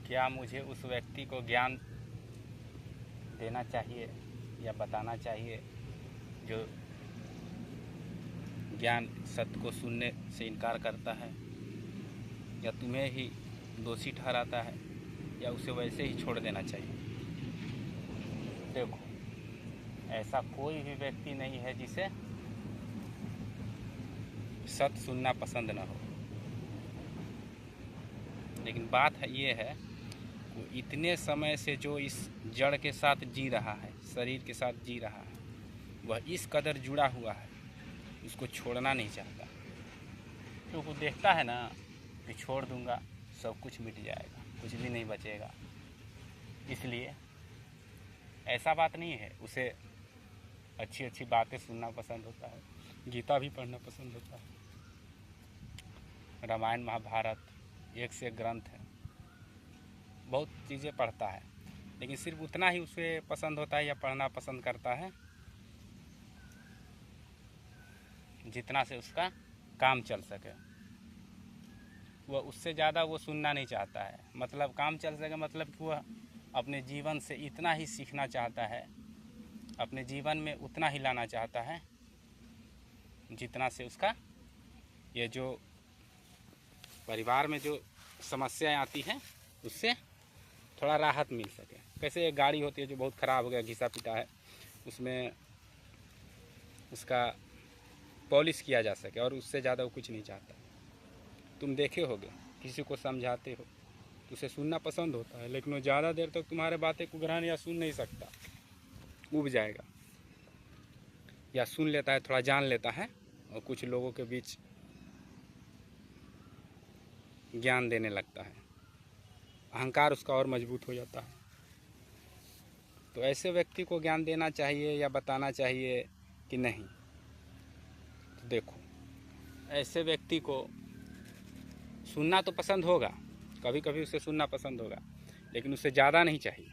क्या मुझे उस व्यक्ति को ज्ञान देना चाहिए या बताना चाहिए जो ज्ञान सत्य को सुनने से इनकार करता है, या तुम्हें ही दोषी ठहराता है, या उसे वैसे ही छोड़ देना चाहिए? देखो, ऐसा कोई भी व्यक्ति नहीं है जिसे सत्य सुनना पसंद ना हो। लेकिन बात ये है, वो इतने समय से जो इस जड़ के साथ जी रहा है, शरीर के साथ जी रहा है, वह इस कदर जुड़ा हुआ है, उसको छोड़ना नहीं चाहता। तो वो देखता है ना कि छोड़ दूंगा सब कुछ मिट जाएगा, कुछ भी नहीं बचेगा। इसलिए ऐसा बात नहीं है, उसे अच्छी अच्छी बातें सुनना पसंद होता है, गीता भी पढ़ना पसंद होता है, रामायण महाभारत एक से एक ग्रंथ है, बहुत चीज़ें पढ़ता है। लेकिन सिर्फ उतना ही उसे पसंद होता है या पढ़ना पसंद करता है जितना से उसका काम चल सके। वह उससे ज़्यादा वो सुनना नहीं चाहता है। मतलब काम चल सके मतलब कि वह अपने जीवन से इतना ही सीखना चाहता है, अपने जीवन में उतना ही लाना चाहता है जितना से उसका ये जो परिवार में जो समस्याएं आती हैं उससे थोड़ा राहत मिल सके। कैसे एक गाड़ी होती है जो बहुत ख़राब हो गया, घिसा पिटा है, उसमें उसका पॉलिश किया जा सके, और उससे ज़्यादा वो कुछ नहीं चाहता। तुम देखे होगे किसी को समझाते हो तो उसे सुनना पसंद होता है, लेकिन वो ज़्यादा देर तक तुम्हारे बातें को ग्रहण या सुन नहीं सकता, उब जाएगा। या सुन लेता है, थोड़ा जान लेता है, और कुछ लोगों के बीच ज्ञान देने लगता है, अहंकार उसका और मजबूत हो जाता है। तो ऐसे व्यक्ति को ज्ञान देना चाहिए या बताना चाहिए कि नहीं? तो देखो, ऐसे व्यक्ति को सुनना तो पसंद होगा, कभी कभी उसे सुनना पसंद होगा, लेकिन उससे ज़्यादा नहीं चाहिए।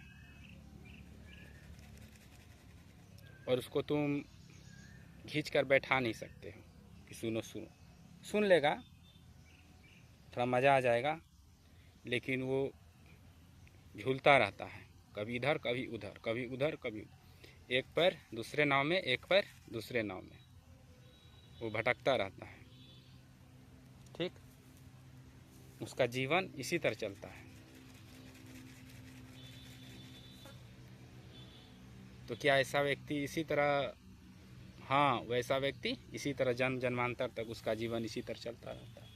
और उसको तुम खींच कर बैठा नहीं सकते हो कि सुनो सुनो। सुन लेगा, थोड़ा मज़ा आ जाएगा, लेकिन वो झूलता रहता है, कभी इधर कभी उधर, कभी उधर कभी उधर। एक पैर दूसरे नाव में, एक पैर दूसरे नाव में, वो भटकता रहता है। ठीक, उसका जीवन इसी तरह चलता है। तो क्या ऐसा व्यक्ति इसी तरह, हाँ, वैसा व्यक्ति इसी तरह जन्म जन्मांतर तक उसका जीवन इसी तरह चलता रहता है,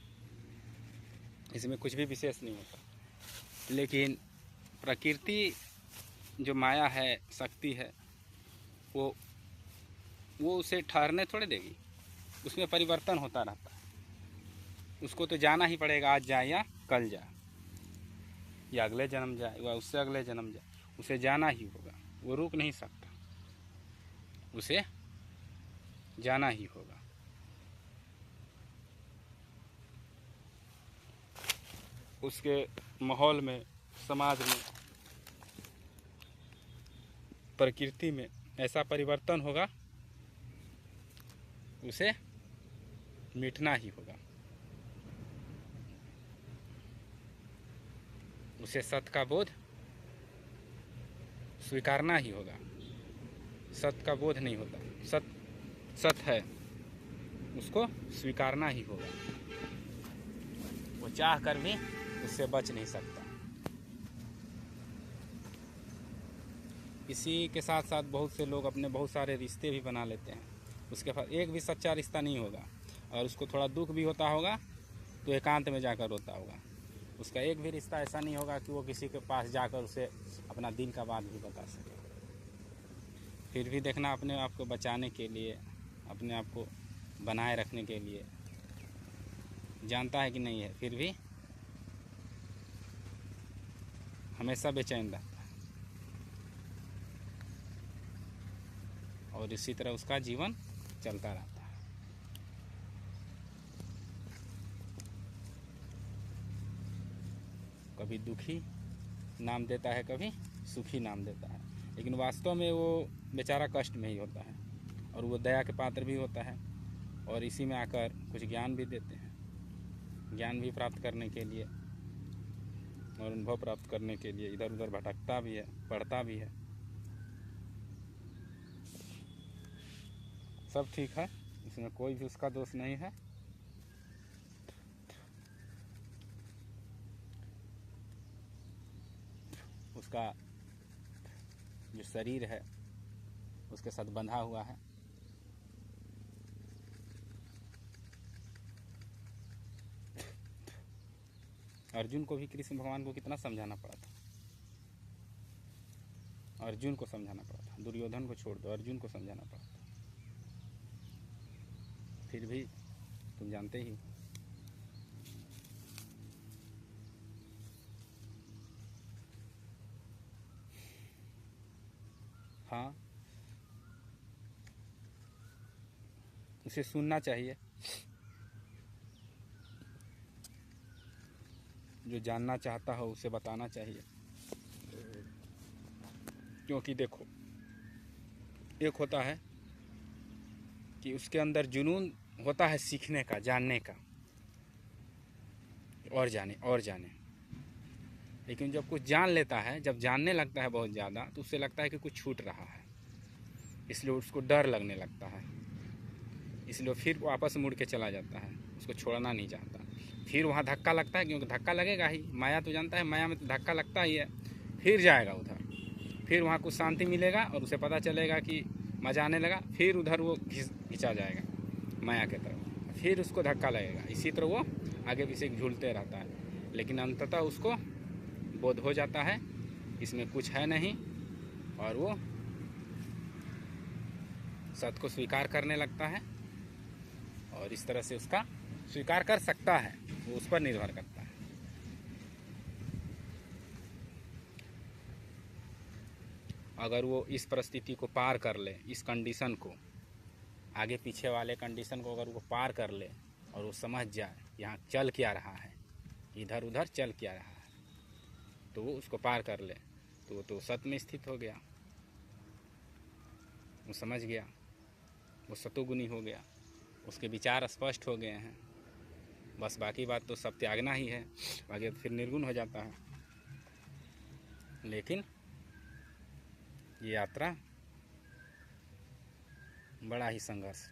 इसमें कुछ भी विशेष नहीं होता। लेकिन प्रकृति जो माया है, शक्ति है, वो उसे ठहरने थोड़े देगी, उसमें परिवर्तन होता रहता है। उसको तो जाना ही पड़ेगा, आज जाए या कल जाए, या अगले जन्म जाए या उससे अगले जन्म जाए, उसे जाना ही होगा, वो रुक नहीं सकता, उसे जाना ही होगा। उसके माहौल में, समाज में, प्रकृति में ऐसा परिवर्तन होगा, उसे मिटना ही होगा, उसे सत्य का बोध स्वीकारना ही होगा। सत्य का बोध नहीं होता, सत्य है, उसको स्वीकारना ही होगा। वो चाह कर भी उससे बच नहीं सकता। इसी के साथ साथ बहुत से लोग अपने बहुत सारे रिश्ते भी बना लेते हैं, उसके पास एक भी सच्चा रिश्ता नहीं होगा, और उसको थोड़ा दुख भी होता होगा तो एकांत में जाकर रोता होगा। उसका एक भी रिश्ता ऐसा नहीं होगा कि वो किसी के पास जाकर उसे अपना दिल का बात भी बता सके। फिर भी देखना, अपने आप को बचाने के लिए, अपने आप को बनाए रखने के लिए जानता है कि नहीं है, फिर भी हमेशा बेचैन रहता है, और इसी तरह उसका जीवन चलता रहता है। कभी दुखी नाम देता है, कभी सुखी नाम देता है, लेकिन वास्तव में वो बेचारा कष्ट में ही होता है, और वो दया के पात्र भी होता है। और इसी में आकर कुछ ज्ञान भी देते हैं। ज्ञान भी प्राप्त करने के लिए और अनुभव प्राप्त करने के लिए इधर उधर भटकता भी है, पढ़ता भी है। सब ठीक है, इसमें कोई भी उसका दोष नहीं है। उसका जो शरीर है उसके साथ बंधा हुआ है। अर्जुन को भी कृष्ण भगवान को कितना समझाना पड़ा था, अर्जुन को समझाना पड़ा था। दुर्योधन को छोड़ दो, अर्जुन को समझाना पड़ा था। फिर भी तुम जानते ही। हाँ, उसे सुनना चाहिए, जो जानना चाहता हो उसे बताना चाहिए। क्योंकि देखो, एक होता है कि उसके अंदर जुनून होता है सीखने का, जानने का, और जाने और जाने। लेकिन जब कुछ जान लेता है, जब जानने लगता है बहुत ज़्यादा, तो उससे लगता है कि कुछ छूट रहा है, इसलिए उसको डर लगने लगता है। इसलिए फिर वापस मुड़ के चला जाता है, उसको छोड़ना नहीं चाहता। फिर वहाँ धक्का लगता है, क्योंकि धक्का लगेगा ही, माया तो जानता है, माया में तो धक्का लगता ही है। फिर जाएगा उधर, फिर वहाँ कुछ शांति मिलेगा और उसे पता चलेगा कि मज़ा आने लगा, फिर उधर वो खिंचा जाएगा माया की तरफ, फिर उसको धक्का लगेगा। इसी तरह वो आगे पीछे झूलते रहता है। लेकिन अंततः उसको बोध हो जाता है इसमें कुछ है नहीं, और वो सत्य को स्वीकार करने लगता है। और इस तरह से उसका स्वीकार कर सकता है, वो उस पर निर्भर करता है। अगर वो इस परिस्थिति को पार कर ले, इस कंडीशन को, आगे पीछे वाले कंडीशन को अगर वो पार कर ले और वो समझ जाए यहाँ चल क्या रहा है, इधर उधर चल क्या रहा है, तो वो उसको पार कर ले, तो वो तो सत्य में स्थित हो गया, वो समझ गया, वो सतोगुणी हो गया, उसके विचार स्पष्ट हो गए हैं। बस बाकी बात तो सब त्यागना ही है, आगे फिर निर्गुण हो जाता है। लेकिन ये यात्रा बड़ा ही संघर्ष